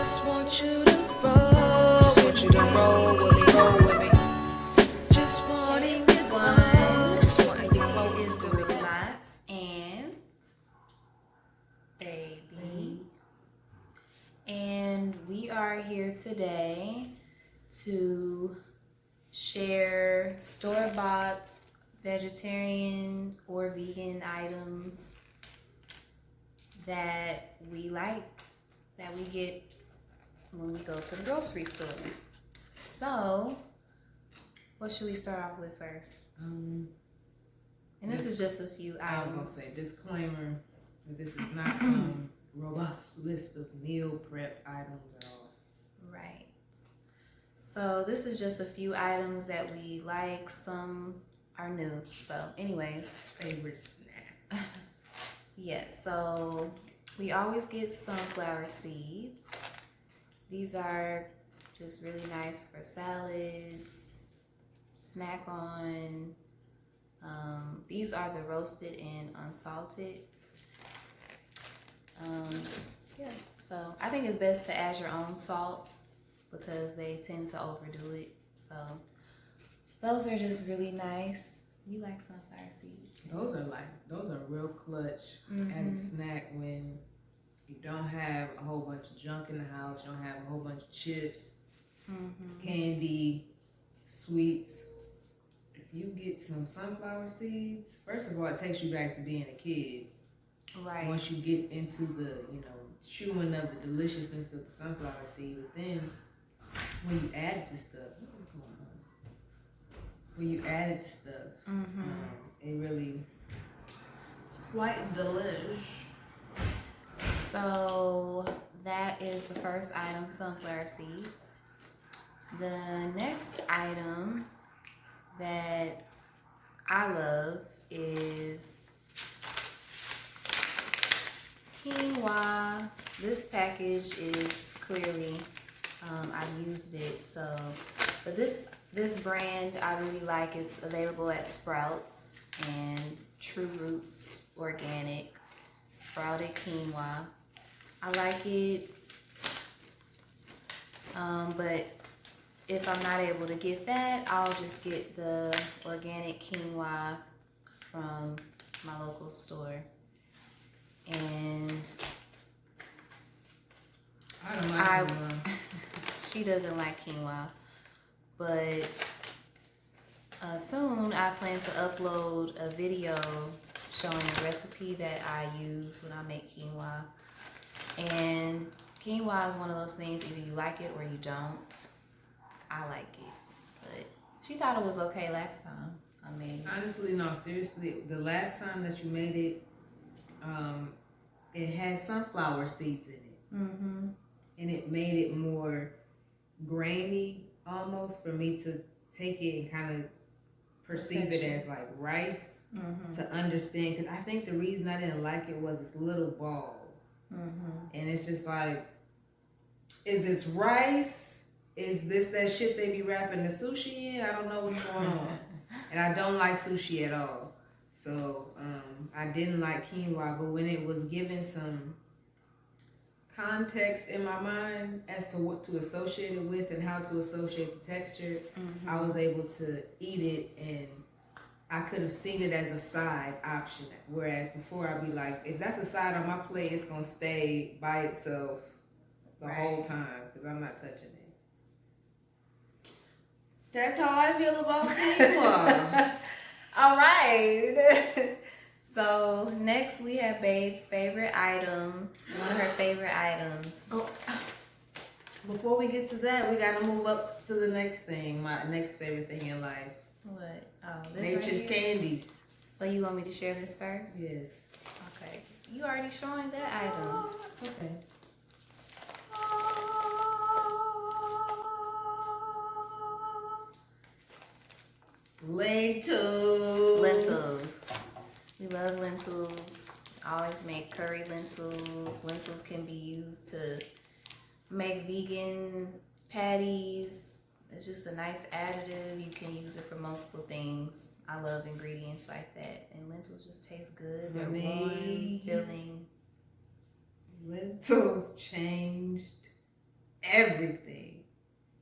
Just want you to roll. Just want you to roll with me, roll with me. Just wanting your clothes. Just wanting your clothes to be Knots and baby. And we are here today to share store-bought vegetarian or vegan items that we like, that we get when we go to the grocery store. So, what should we start off with first? And this is just a few items. I was gonna say disclaimer that this is not some robust list of meal prep items at all. Right. So this is just a few items that we like. Some are new. So, anyways, Favorite snack. yes. So we always get sunflower seeds. These are just really nice for salads, snack on. These are the roasted and unsalted. Yeah, so I think it's best to add your own salt because they tend to overdo it. So those are just really nice. You like sunflower seeds? Those are real clutch as a snack when you don't have a whole bunch of junk in the house, you don't have a whole bunch of chips, candy, sweets. If you get some sunflower seeds, first of all, it takes you back to being a kid. Right. Once you get into the, chewing of the deliciousness of the sunflower seed, but then when you add it to stuff, what is going on? When you add it to stuff, it really, it's quite delish. So that is the first item, sunflower seeds. The next item that I love is quinoa. This package is clearly, I've used it, so, but this brand I really like. It's available at Sprouts and True Roots Organic sprouted quinoa. I like it, but if I'm not able to get that, I'll just get the organic quinoa from my local store. And I don't like quinoa. She doesn't like quinoa, but soon I plan to upload a video showing a recipe that I use when I make quinoa. And quinoa is one of those things, either you like it or you don't. I like it, but she thought it was okay last time I made it. Honestly, no, seriously, the last time that you made it, it had sunflower seeds in it. And it made it more grainy almost for me to take it and kind of perceive it as like rice to understand. Because I think the reason I didn't like it was its little balls. And it's just like, is this rice? Is this that shit they be wrapping the sushi in? I don't know what's going on. And I don't like sushi at all. So I didn't like quinoa, but when it was given some context in my mind as to what to associate it with and how to associate the texture, I was able to eat it, and I could have seen it as a side option. Whereas before I'd be like, if that's a side on my plate, it's gonna stay by itself the whole time because I'm not touching it. That's how I feel about quinoa. All right. So next we have Babe's favorite item, one of her favorite items. Oh, before we get to that, we gotta move up to the next thing, my next favorite thing in life. What? Oh, this Nature's right here? Candies. So you want me to share this first? Yes. Okay. You already showing that item. Oh, that's okay. Lentils. We love lentils. I always make curry lentils. Lentils can be used to make vegan patties. It's just a nice additive. You can use it for multiple things. I love ingredients like that. And lentils just taste good. They're warm, filling. Lentils changed everything.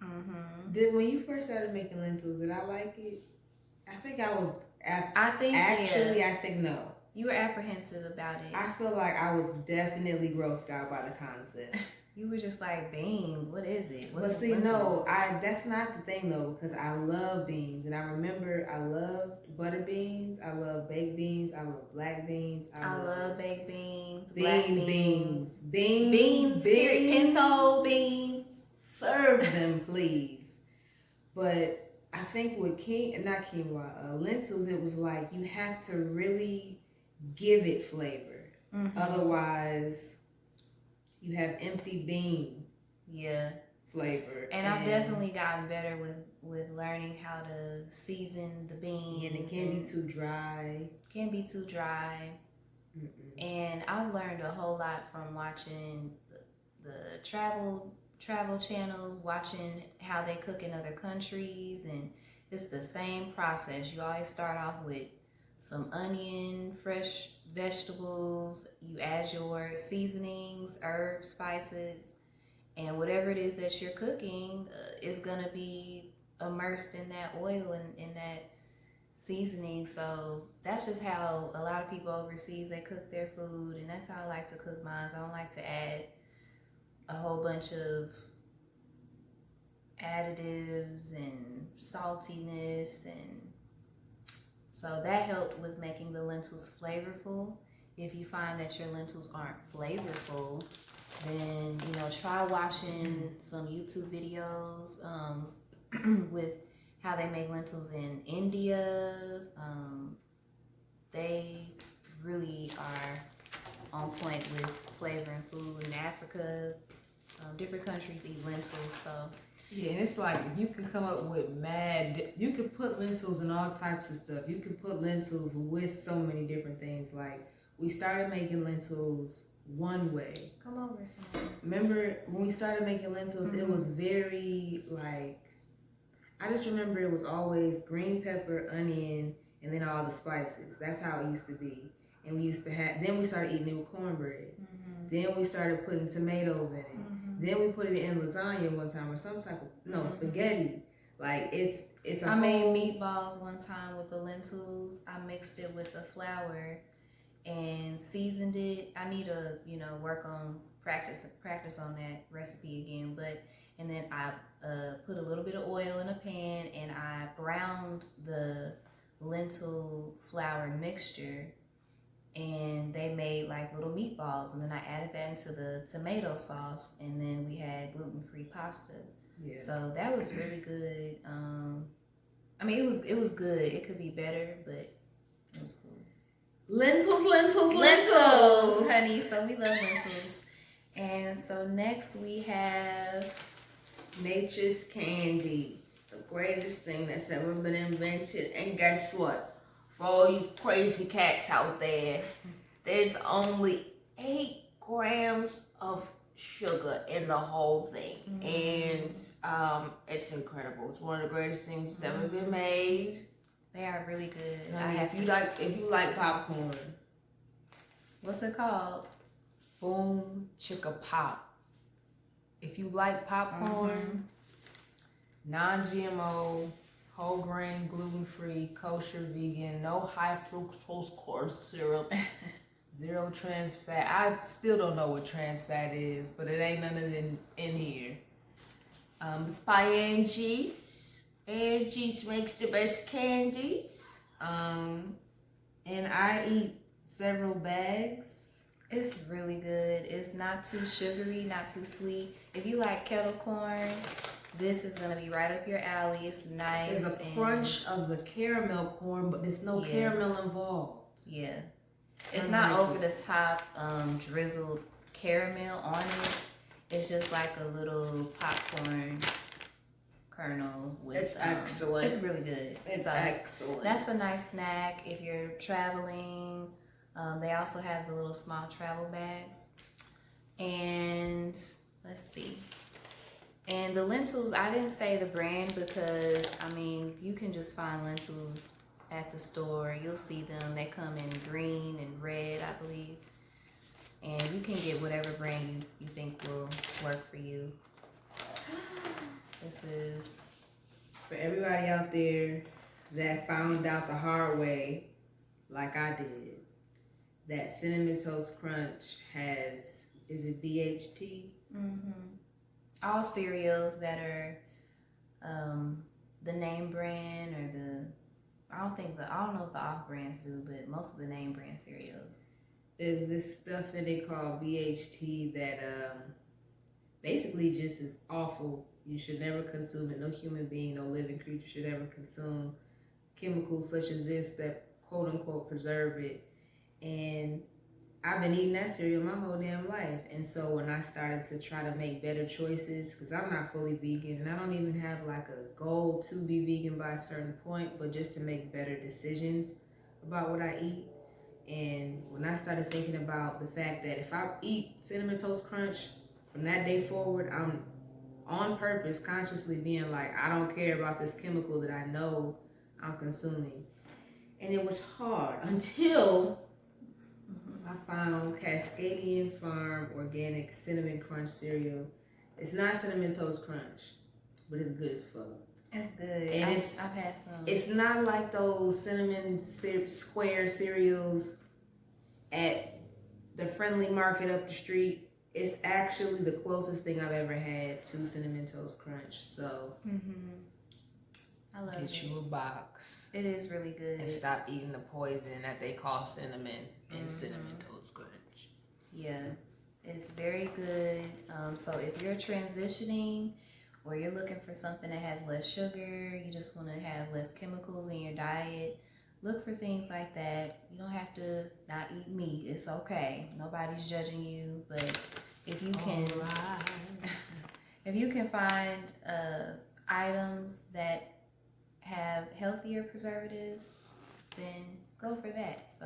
Mm-hmm. When you first started making lentils, did I like it? I think I was. I think I think no. You were apprehensive about it. I feel like I was definitely grossed out by the concept. You were just like, beans, what is it? What's But see, no, that's not the thing though, because I love beans, and I remember I loved butter beans, I love baked beans, I love black beans, I love baked beans, black beans, beans, pinto beans. Serve them, please. But I think with lentils, it was like you have to really give it flavor. Mm-hmm. Otherwise, you have empty bean. Yeah. Flavor. And I've definitely gotten better with learning how to season the beans. And it can't be too dry. Can't be too dry. Mm-mm. And I've learned a whole lot from watching the travel channels, watching how they cook in other countries, and it's the same process. You always start off with some onion, fresh vegetables, you add your seasonings, herbs, spices, and whatever it is that you're cooking is gonna be immersed in that oil and in that seasoning. So that's just how a lot of people overseas, they cook their food, and that's how I like to cook mine. I don't like to add a whole bunch of additives and saltiness, and so that helped with making the lentils flavorful. If you find that your lentils aren't flavorful, then try watching some YouTube videos with how they make lentils in India. They really are on point with flavoring food. In Africa, different countries eat lentils, so yeah, and it's like you can come up with you could put lentils in all types of stuff. You can put lentils with so many different things. Like, we started making lentils one way. Come over, son. Remember when we started making lentils, it was very like, I just remember it was always green pepper, onion, and then all the spices. That's how it used to be. And we used to then we started eating it with cornbread. Then we started putting tomatoes in it. Then we put it in lasagna one time, or some type of spaghetti. Like, it's a I made meatballs one time with the lentils. I mixed it with the flour and seasoned it. I need to work on practice on that recipe again. And then I put a little bit of oil in a pan, and I browned the lentil flour mixture, and they made like little meatballs, and then I added that into the tomato sauce, and then we had gluten-free pasta. Yeah. So that was really good. I mean, it was good. It could be better, but it was cool. Lentils, honey. So we love lentils. And so next we have Nature's Candies, the greatest thing that's ever been invented. And guess what? For all you crazy cats out there, there's only 8 grams of sugar in the whole thing. And it's incredible. It's one of the greatest things that's ever been made. They are really good. If you like popcorn. What's it called? Boom Chicka Pop. If you like popcorn, non-GMO, whole grain, gluten-free, kosher, vegan, no high fructose corn syrup, 0 trans fat. I still don't know what trans fat is, but it ain't none of it in here. It's by Angie's. Angie's makes the best candies. And I eat several bags. It's really good. It's not too sugary, not too sweet. If you like kettle corn, this is gonna be right up your alley. It's nice. There's a crunch of the caramel corn, but there's no caramel involved. Yeah. It's not over the top drizzled caramel on it. It's just like a little popcorn kernel with it's excellent. It's really good. It's excellent. That's a nice snack if you're traveling. They also have the little small travel bags. And let's see. And the lentils, I didn't say the brand because, I mean, you can just find lentils at the store. You'll see them. They come in green and red, I believe. And you can get whatever brand you think will work for you. This is For everybody out there that found out the hard way, like I did, that Cinnamon Toast Crunch has, is it BHT? all cereals that are the name brand or the I don't know if the off brands do, but most of the name brand cereals. There's this stuff in it called BHT that basically just is awful. You should never consume it. No human being, no living creature should ever consume chemicals such as this that quote unquote preserve it. And I've been eating that cereal my whole damn life. And so when I started to try to make better choices, because I'm not fully vegan and I don't even have like a goal to be vegan by a certain point, but just to make better decisions about what I eat. And when I started thinking about the fact that if I eat Cinnamon Toast Crunch from that day forward, I'm on purpose consciously being like, I don't care about this chemical that I know I'm consuming. And it was hard until I found Cascadian Farm Organic Cinnamon Crunch cereal. It's not Cinnamon Toast Crunch, but it's good as fuck. It's good. And I've had some. It's not like those cinnamon square cereals at the friendly market up the street. It's actually the closest thing I've ever had to Cinnamon Toast Crunch. So I love it. Get you a box It is really good. and stop eating the poison that they call cinnamon and Cinnamon Toast Crunch. Yeah, it's very good. So if you're transitioning or you're looking for something that has less sugar, you just want to have less chemicals in your diet, look for things like that. You don't have to not eat meat. It's okay. Nobody's judging you. But if you can, if you can find items that have healthier preservatives, then go for that. So,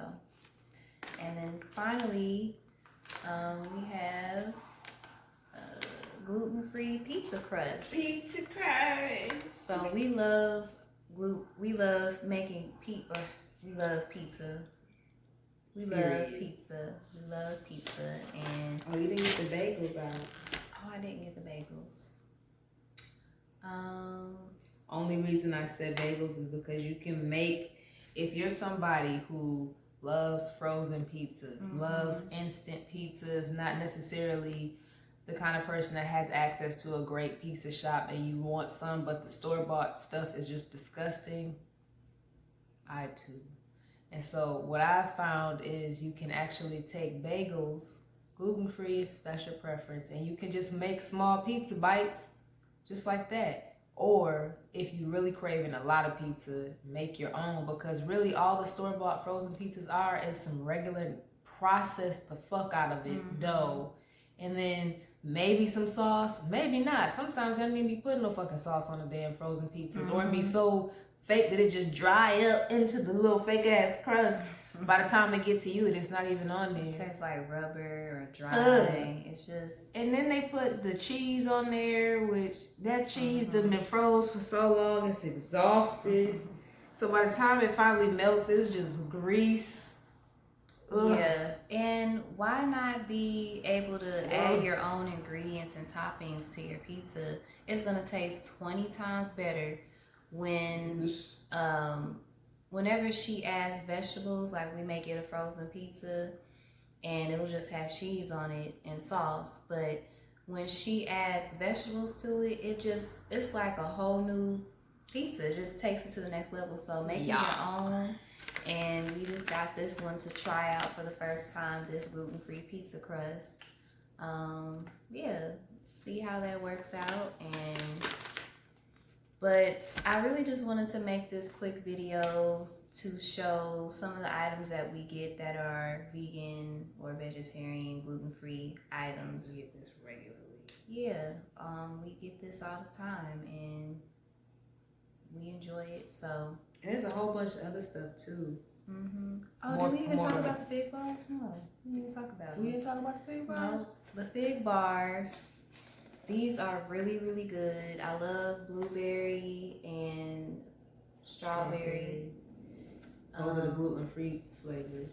and then finally, we have gluten-free pizza crust. pizza crust. So we love making pizza. We love pizza. We love Period. pizza. We love pizza. And Oh, you didn't get the bagels out. oh, I didn't get the bagels. Only reason I said bagels is because you can make, if you're somebody who Loves frozen pizzas, loves instant pizzas, not necessarily the kind of person that has access to a great pizza shop and you want some, but the store-bought stuff is just disgusting. I too. And so what I found is you can actually take bagels, gluten-free if that's your preference, and you can just make small pizza bites just like that. Or if you're really craving a lot of pizza, make your own, because really all the store-bought frozen pizzas are is some regular processed the fuck out of it dough, and then maybe some sauce, maybe not. Sometimes they don't even be putting no fucking sauce on the damn frozen pizzas, or it be so fake that it just dry up into the little fake ass crust. By the time it gets to you, it's not even on it there. tastes like rubber or dry. Ugh. It's just And then they put the cheese on there, which that cheese done been froze for so long, it's exhausted. So by the time it finally melts, it's just grease. Ugh. yeah. And why not be able to add your own ingredients and toppings to your pizza? It's gonna taste 20 times better when whenever she adds vegetables, like we make it a frozen pizza and it'll just have cheese on it and sauce. But when she adds vegetables to it, it's like a whole new pizza. It just takes it to the next level. So make it your own. And we just got this one to try out for the first time, this gluten-free pizza crust. Yeah, see how that works out. But I really just wanted to make this quick video to show some of the items that we get that are vegan or vegetarian, gluten-free items. We get this regularly. Yeah, we get this all the time and we enjoy it. So, And there's a whole bunch of other stuff too. oh, did we even talk about the fig bars? No, we didn't even talk about it. We didn't talk about the fig bars? No, the fig bars. These are really, really good. I love blueberry and strawberry. Those are the gluten-free flavors.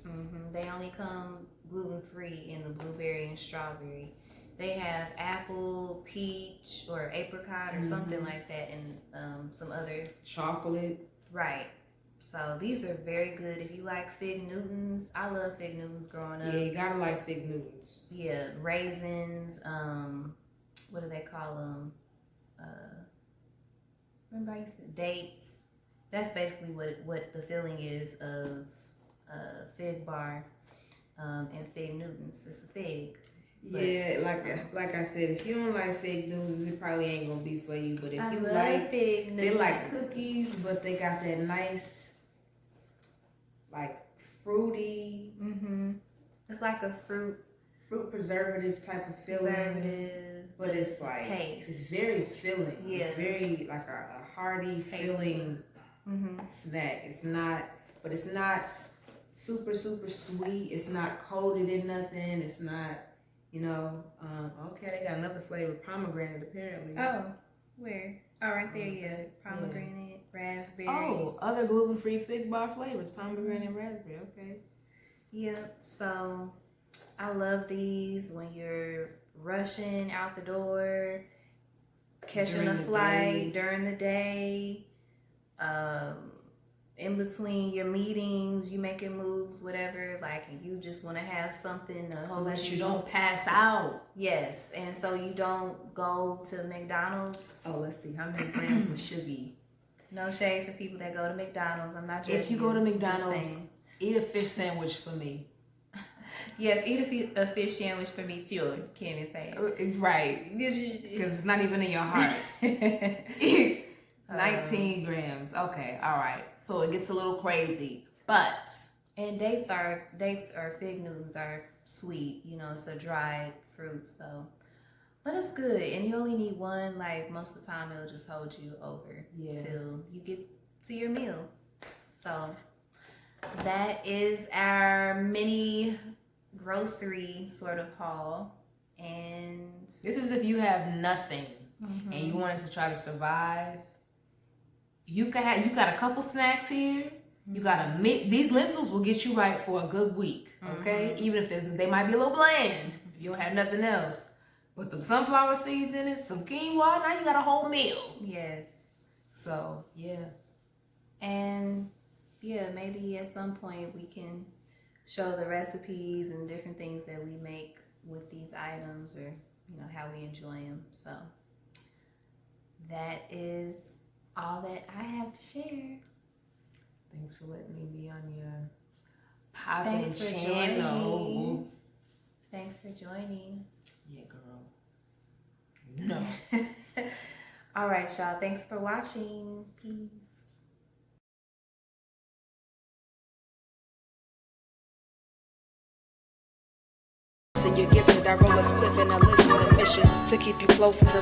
They only come gluten-free in the blueberry and strawberry. They have apple, peach, or apricot, or something like that, and some other chocolate. Right. So these are very good. If you like fig Newtons, I love fig Newtons growing up. Yeah, you gotta like fig Newtons. Yeah, raisins. What do they call them? Remember I used to dates. That's basically what the filling is of fig bar and fig Newtons. It's a fig. Yeah, like I said, if you don't like fig Newtons, it probably ain't gonna be for you. But if you like fig Newtons, they like cookies, but they got that nice, like fruity. It's like a fruit preservative type of feeling. But it's like paste. It's very filling. Yeah. It's very like a hearty filling snack. It's not super sweet. It's not coated in nothing. It's not, okay, they got another flavor, pomegranate apparently. Oh, where? Oh, right there, yeah. Pomegranate, raspberry. Oh, other gluten-free fig bar flavors, pomegranate and raspberry, okay. Yep, so I love these when you're rushing out the door, catching a flight during the day, in between your meetings, you making moves, whatever, like you just want to have something so that you don't pass out. Yes, and so you don't go to McDonald's. Oh, let's see, how many grams of sugar? No shade for people that go to McDonald's. I'm not judging. If you go to McDonald's, eat a fish sandwich for me. Yes, eat a fish sandwich for me too, Kimmy said. Right. Because it's not even in your heart. 19 grams. Okay, all right. So it gets a little crazy. But and dates are fig Newtons are sweet, it's a dried fruit, so but it's good. And you only need one, like most of the time it'll just hold you over till you get to your meal. So that is our mini grocery sort of haul. And this is if you have nothing and you wanted to try to survive. You got a couple snacks here. You got these lentils will get you right for a good week. Okay, even if they might be a little bland if you don't have nothing else. Put them sunflower seeds in it, some quinoa. Now you got a whole meal. Yes. So yeah, and yeah, maybe at some point we can show the recipes and different things that we make with these items, or how we enjoy them. So that is all that I have to share. Thanks for letting me be on your poppin' Thanks for channel. joining. Thanks for joining. Yeah, girl. No. All right, y'all. Thanks for watching. Peace. And you're giving Darrell a spliff and a listen, a mission to keep you close to